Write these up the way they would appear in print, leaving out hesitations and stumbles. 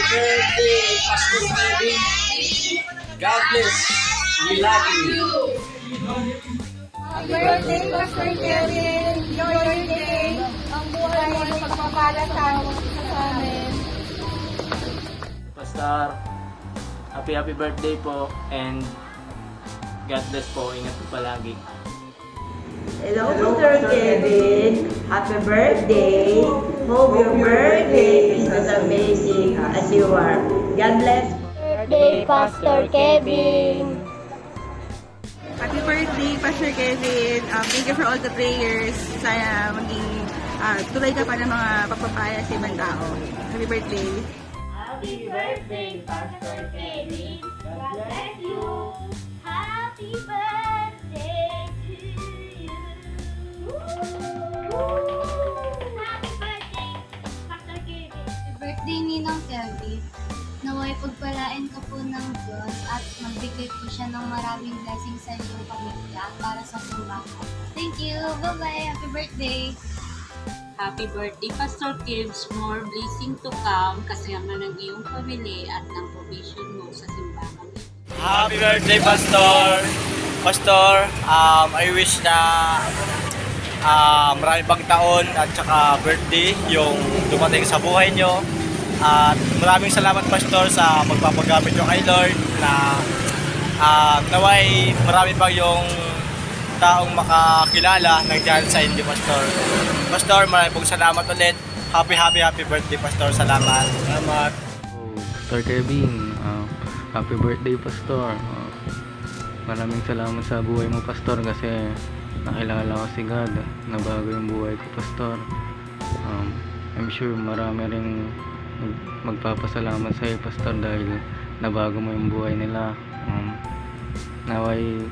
birthday, Pastor Kevin. God bless. We love you. Happy birthday, Pastor Kevin. Enjoy your day. Ang buhay mo magpapala sa amin. Pastor, happy birthday po and God bless po. Ingat po palagi. Hello, Pastor Kevin. Happy birthday. Hope your birthday is as amazing as you are. God bless. Birthday, Pastor Kevin. Happy birthday, Pastor Kevin. Thank you for all the prayers. Sana maging tuloy ka pa ng mga pagpapaya sa ibang tao. Happy birthday. Happy birthday, Pastor Kevin. God bless you. Happy birthday to you. Happy birthday, Pastor Kevin. Happy birthday, Ninong Kelvin. Naway pagpalain ka po ng Diyos at magbigay po siya ng maraming blessings sa iyong pamilya para sa simbahan. Thank you! Bye-bye! Happy birthday! Happy birthday, Pastor Gibbs. More blessing to come kasama ng iyong pamilya at ng provision mo sa simbahan. Happy birthday, Pastor! Pastor, I wish na marami pang taon at saka birthday yung dumating sa buhay nyo. At maraming salamat, Pastor, sa magpapagamit nyo kay Lord na naway marami pang yung taong makakilala ng dyan sa inyo, Pastor. Pastor, maraming pong salamat ulit. Happy birthday, Pastor. Salamat. Salamat. Pastor Kevin, happy birthday, Pastor. Maraming salamat sa buhay mo, Pastor, kasi nakilala ko si God. Nabago yung buhay ko, Pastor. I'm sure marami rin magpapasalamat sa iyo, Pastor, dahil nabago mo yung buhay nila. Naway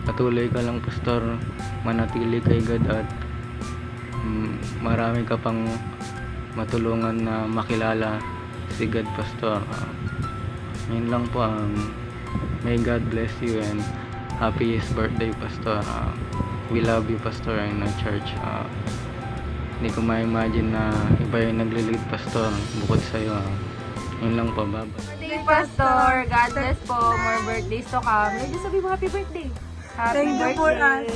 patuloy ka lang, Pastor, manatili kay God at marami ka pang matulungan na makilala si God, Pastor. Yun lang po. May God bless you and happiest birthday, Pastor. We love you, Pastor, in our church. Hindi ko ma-imagine na iba yung naglilid, Pastor, bukod sa'yo. Yun lang po, baba. Birthday, Pastor. God bless po. More birthdays to come. Medyo sabi mo happy birthday. Happy birthday.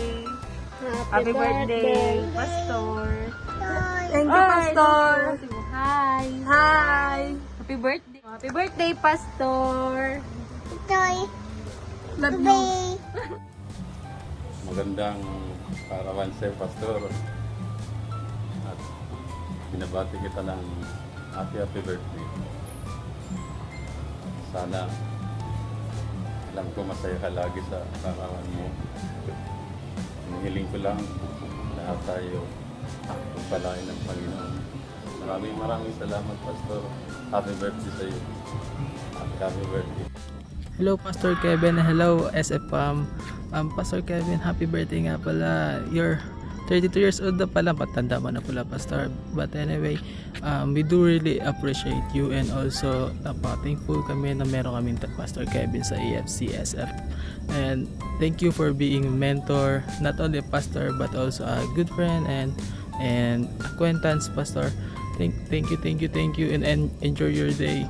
Happy birthday, Pastor. Thank you, Pastor. Hi. Hi. Happy birthday. Happy birthday, Pastor. Love you. Magandang parawan sa'yo, Pastor. At binabati kita ng happy birthday. Sana alam ko masaya ka lagi sa parawan mo. Hinihiling ko lang lahat tayo pagpalain ng Panginoon. Maraming salamat, Pastor. Happy birthday sa iyo. Happy birthday. Hello, Pastor Kevin. Hello, SFM. Pastor Kevin, happy birthday nga pala. You're 32 years old na pala. Patanda mo na pala, Pastor. But anyway, we do really appreciate you and also thankful kami na meron kaming Pastor Kevin sa AFC-SF. And thank you for being a mentor, not only a pastor but also a good friend and acquaintance, Pastor. Thank you and enjoy your day.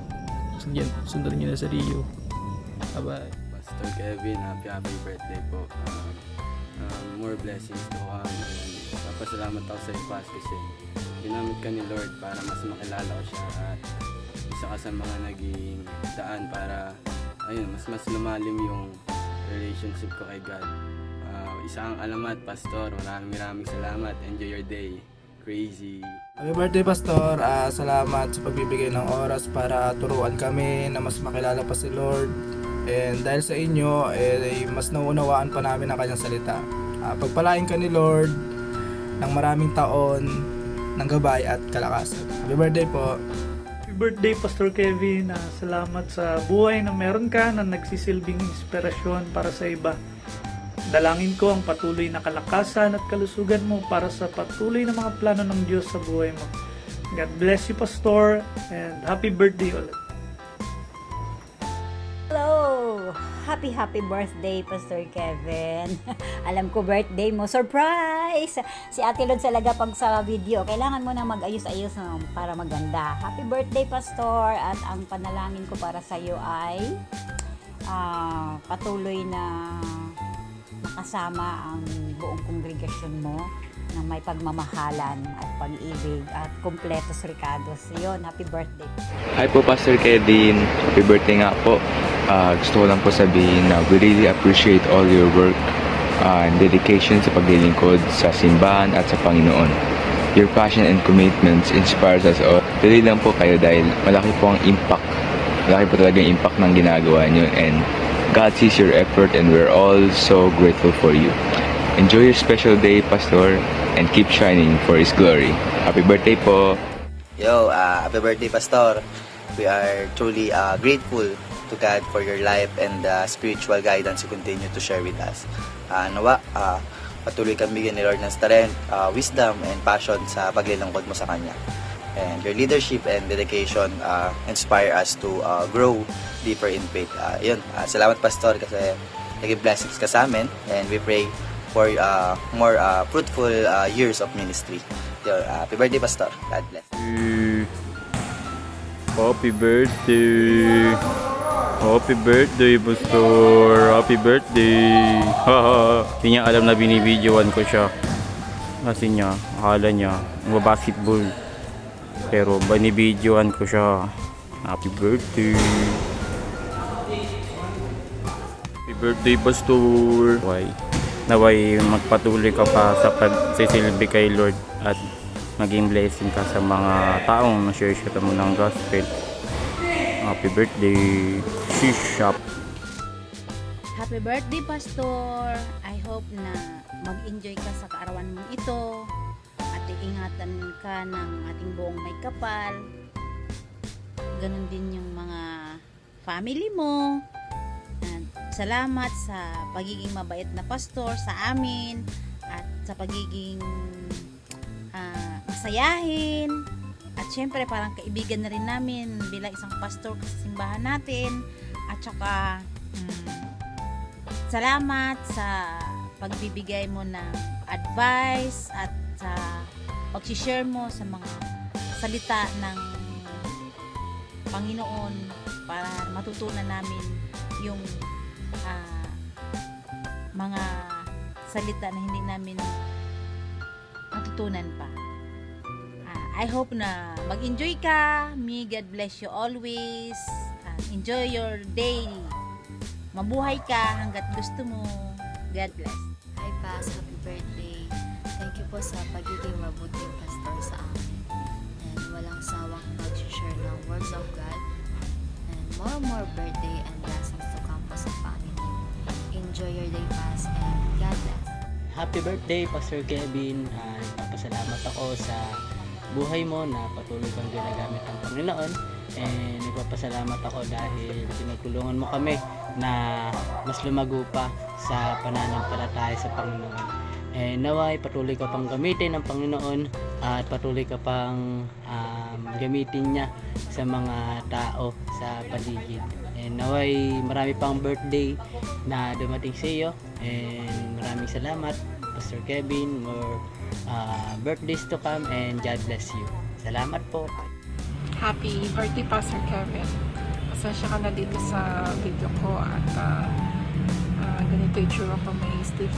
Sundan niyo na sa Rio. Bye-bye. Pastor Kevin, happy birthday po. More blessings to come. Papasalamat ako sa iyo, Pas, kasi ginamit ka ni Lord para mas makilala ko siya at isa ka sa mga naging daan para mas lumalim yung relationship ko kay God. Isang alamat, Pastor. Maraming salamat. Enjoy your day. Crazy. Happy birthday, Pastor. Salamat sa pagbibigay ng oras para turuan kami na mas makilala pa si Lord. And dahil sa inyo, mas nauunawaan pa namin ang kanyang salita. Pagpalain ka ni Lord ng maraming taon ng gabay at kalakasan. Happy birthday po. Happy birthday, Pastor Kevin. Salamat sa buhay na meron ka na nagsisilbing inspirasyon para sa iba. Dalangin ko ang patuloy na kalakasan at kalusugan mo para sa patuloy na mga plano ng Diyos sa buhay mo. God bless you, Pastor, and happy birthday ulit. Hello. happy birthday, Pastor Kevin. Alam ko birthday mo. Surprise! Si Ate Lod talaga pag sa video, kailangan mo na mag-ayos-ayos para maganda. Happy birthday, Pastor! At ang panalangin ko para sa iyo ay patuloy na makasama ang buong kongregasyon mo na may pagmamahalan at pag-ibig at kumpletos ricados. Yun, happy birthday. Hi po, Pastor Kevin. Happy birthday nga po. Gusto ko lang po sabihin na we really appreciate all your work and dedication sa paglilingkod sa simbahan at sa Panginoon. Your passion and commitments inspires us all. Tuloy lang po kayo dahil malaki po ang impact. Malaki po talaga yung impact ng ginagawa nyo, and God sees your effort and we're all so grateful for you. Enjoy your special day, Pastor, and keep shining for His glory. Happy birthday po! Yo, happy birthday, Pastor. We are truly grateful to God for your life and the spiritual guidance you continue to share with us. Nawa, patuloy kang bigyan ni Lord ng strength, wisdom, and passion sa paglilingkod mo sa Kanya. And your leadership and dedication inspire us to grow deeper in faith. Salamat, Pastor, kasi naging blessings ka sa amin, and we pray for more fruitful years of ministry. Happy birthday, Pastor. God bless. Happy birthday! Happy birthday, Pastor! Happy birthday! Hindi niya alam na binibidyoan ko siya. Kasi akala niya, basketball. Pero binibidyoan ko siya. Happy birthday! Happy birthday, Pastor! Naway magpatuloy ka pa sa pagsisilbi kay Lord at maging blessing ka sa mga taong na-share mo ng gospel. Happy birthday! Shishap! Happy birthday, Pastor! I hope na mag-enjoy ka sa kaarawan mong ito at iingatan ka ng ating buong may kapal. Ganon din yung mga family mo. Salamat sa pagiging mabait na pastor sa amin at sa pagiging masayahin, at syempre parang kaibigan na rin namin bilang isang pastor sa simbahan natin. At saka salamat sa pagbibigay mo ng advice at sa pag-share mo sa mga salita ng Panginoon para matutunan namin yung mga salita na hindi namin matutunan pa. I hope na mag-enjoy ka. May God bless you always. Enjoy your day. Mabuhay ka hanggat gusto mo. God bless. Hi, Pas. Happy birthday. Thank you po sa pagiging mabuting pastor sa amin. And walang sawang pag-share ng words of God. And more birthday and blessings to come po sa Panginoon. Enjoy your day, Pas, and God bless. Happy birthday, Pastor Kevin. Nagpapasalamat ako sa buhay mo na patuloy kang ginagamit ng Panginoon. And nagpapasalamat ako dahil tinutulungan mo kami na mas lumago pa sa pananampalataya sa Panginoon. And naway patuloy ka pang gamitin ng Panginoon at patuloy ka pang gamitin niya sa mga tao sa paligid. And naway marami pang birthday na dumating sa iyo, and maraming salamat, Pastor Kevin. More birthdays to come, and God bless you. Salamat po. Happy birthday, Pastor Kevin. Pasensya ka na dito sa video ko at ganito yung tsura ko. May stiff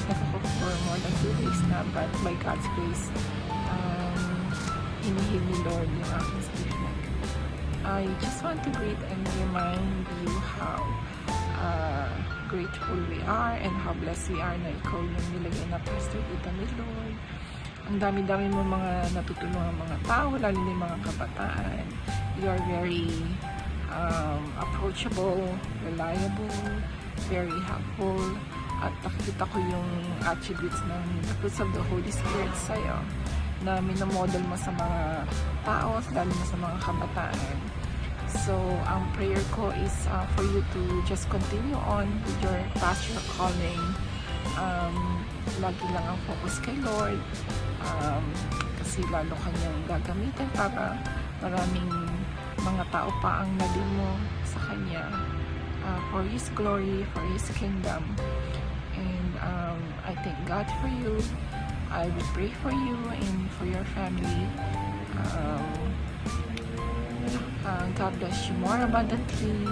neck ako for more than 2 days na, but by God's grace, hinihil ni Lord yung aking stiff neck. I just want to greet and remind you how grateful we are and how blessed we are na ikaw yung nilagay na pastor dito ni Lord. Ang dami-dami mo mga natutulungan mga tao, lalo na yung mga kabataan. You are very approachable, reliable, very helpful, at nakikita ko yung attributes ng the fruits of the Holy Spirit sa'yo na minamodel mo sa mga tao, lalo na sa mga kabataan. So, ang prayer ko is for you to just continue on with your pastoral calling. Lagi lang ang focus kay Lord, kasi lalo kanyang gagamitin para maraming mga tao pa ang nalin mo sa kanya. for His glory, for His kingdom. And I thank God for you. I will pray for you and for your family. God bless you more abundantly.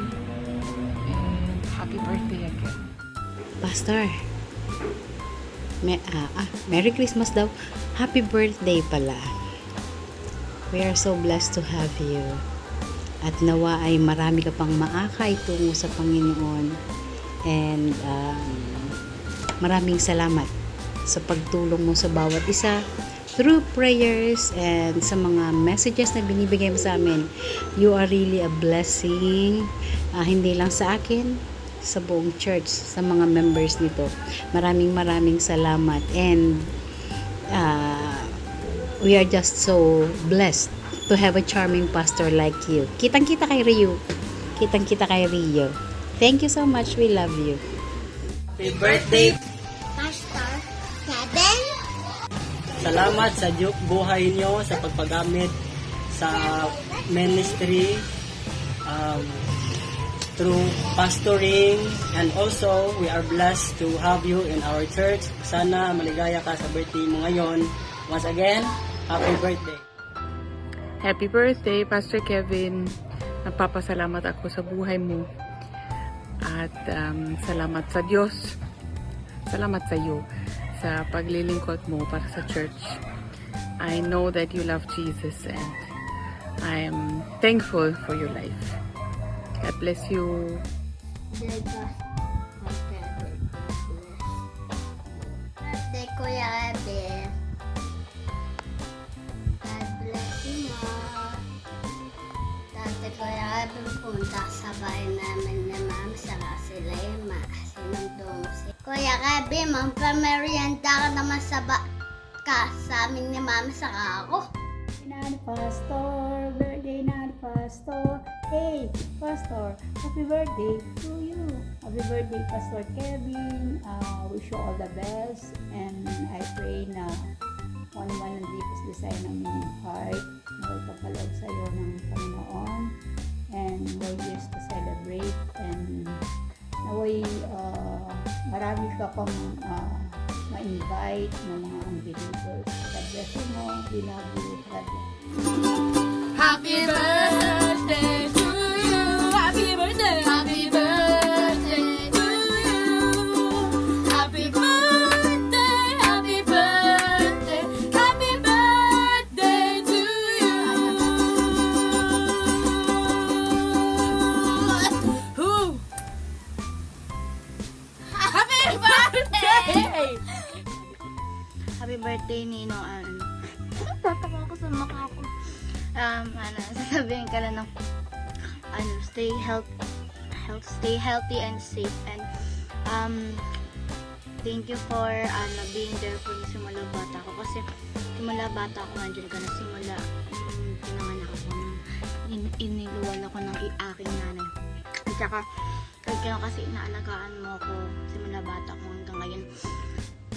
And happy birthday again. Pastor, Merry Christmas daw. Happy birthday pala. We are so blessed to have you. At nawa ay marami ka pang maakay tungo sa Panginoon. And maraming salamat sa pagtulong mo sa bawat isa through prayers and sa mga messages na binibigay mo sa amin. You are really a blessing. Hindi lang sa akin, sa buong church, sa mga members nito. Maraming salamat. And we are just so blessed to have a charming pastor like you. Kitang-kita kay Rio. Thank you so much. We love you. Happy birthday! Pastor Kevin. Salamat sa buhay nyo sa pagpagamit sa ministry through pastoring, and also we are blessed to have you in our church. Sana maligaya ka sa birthday mo ngayon. Once again, happy birthday! Happy birthday, Pastor Kevin. Nagpapasalamat ako sa buhay mo. At salamat sa Diyos. Salamat sa iyo sa paglilingkod mo para sa church. I know that you love Jesus and I am thankful for your life. God bless you. Birthday Kuya Kevin. God bless you more. Dati Kuya Kevin punta sa bahay namin ni Ma'am saka sila yung sinundong si Kuya Kevin, magpamerienda ka naman sa amin ni Ma'am saka ako. Nanay Pastor, birthday Nanay Pastor. Hey, Pastor, happy birthday to you. Happy birthday, Pastor Kevin. Wish you all the best. And I pray na kung ano man ang deepest desire ng inyong heart, naway papaloob sa iyo ng Panginoon. And more years to celebrate. And naway marami ka pang ma-invite ng mga unbelievers. God bless you mo. We love you. God bless. Happy birthday to you. Happy birthday. Happy birthday to you. Happy birthday. Happy birthday. Happy birthday to you. Who? Happy birthday. Happy birthday, Nino. Tatawa ko sa mukha ko. Sasabihin ka lang ng stay healthy and safe, and thank you for being there for me simula bata ko, kasi simula bata ko nandiyan ka na, simula pinanganak ako, iniluwal ako ng aking nanay, at saka kasi inaalagaan mo ako simula bata ko hanggang ngayon,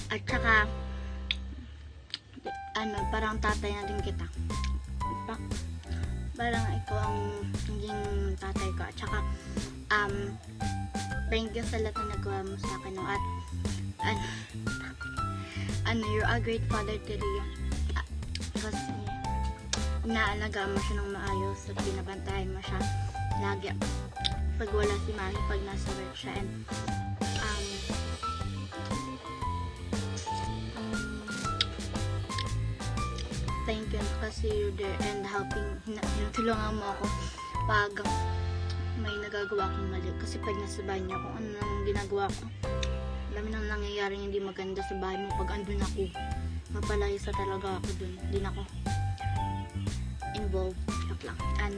at saka parang tatay na din kita. Parang ikaw ang naging tatay ko. At saka, thank you sa lahat na nagawa mo sa akin. At you're a great father to Rio. Kasi, inaalagaan mo siya ng maayos at binabantayan mo siya lagi. Pag wala si Mami, pag nasa work siya. And, thank you kasi you're there and helping, tulungan mo ako pag may nagagawa akong mali, kasi pag nasa bahay niya kung ano nang ginagawa ko, alam mo nang nangyayari hindi maganda sa bahay mo, pag andun ako mapalayas na talaga ako dun, din ako involved. Joke lang. And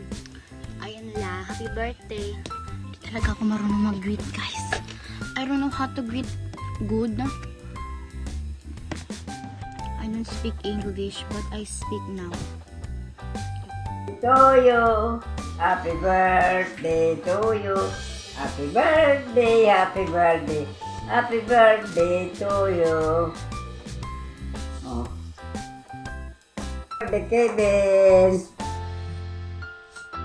ayun la, happy birthday. Hindi talaga ako marunong mag-greet, guys. I don't know how to greet good. I don't speak English, but I speak now. To you, happy birthday to you. Happy birthday, happy birthday, happy birthday to you. Oh. Birthday, Kevin.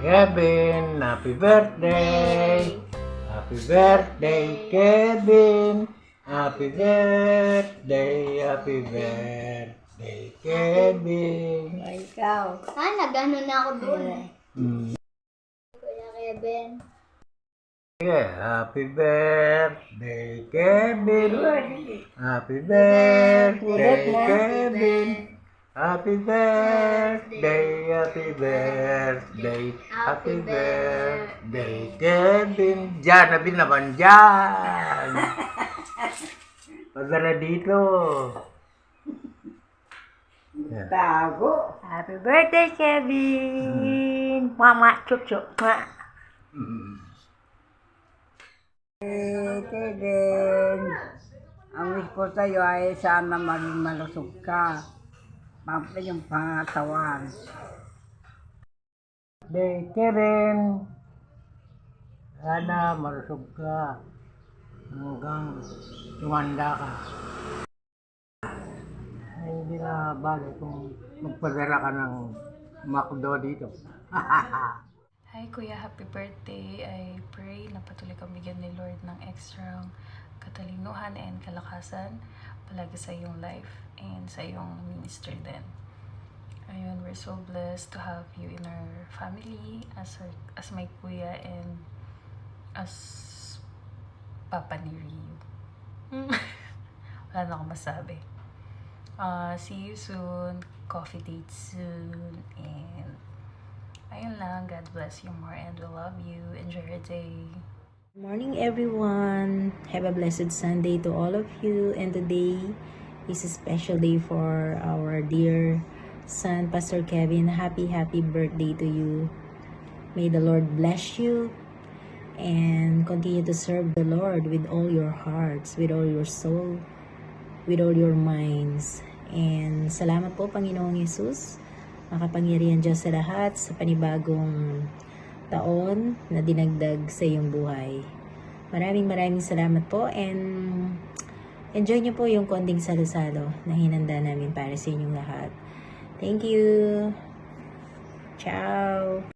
Kevin, happy birthday. Happy birthday, Kevin! Happy birthday, Kevin! Ikaw. Nagano na ako doon. Kuya Kevin. Yeah, happy birthday, Kevin! Happy birthday, Kevin! Happy birthday, Kevin! Diyan, nabi naman dyan! Padala dito. Tago. Happy birthday, Kevin! Mama, chup-chup. Kevin, ang wish ko sa'yo ay sana maging malusog ka. Pampin yung pangatawan. Birthday, Kevin! Sana malusog ka hanggang tumanda ka. Ay, hindi na bagay kung magpadala ka ng McDo dito. Hi Kuya, happy birthday. I pray na patuloy kang bigyan ni Lord ng extra katalinuhan and kalakasan palagi sa iyong life and sa iyong ministry din. Ayun, we're so blessed to have you in our family as my kuya and as Papa ni Ryu. Wala na akong masabi. See you soon. Coffee date soon. And ayun lang. God bless you more and we love you. Enjoy your day. Good morning everyone. Have a blessed Sunday to all of you. And today is a special day for our dear son, Pastor Kevin. Happy birthday to you. May the Lord bless you and continue to serve the Lord with all your hearts, with all your soul, with all your minds. And salamat po, Panginoong Yesus, makapangyarihan Diyos sa lahat, sa panibagong taon na dinagdag sa iyong buhay. Maraming salamat po and enjoy niyo po yung konting salo-salo na hinanda namin para sa inyong lahat. Thank you! Ciao!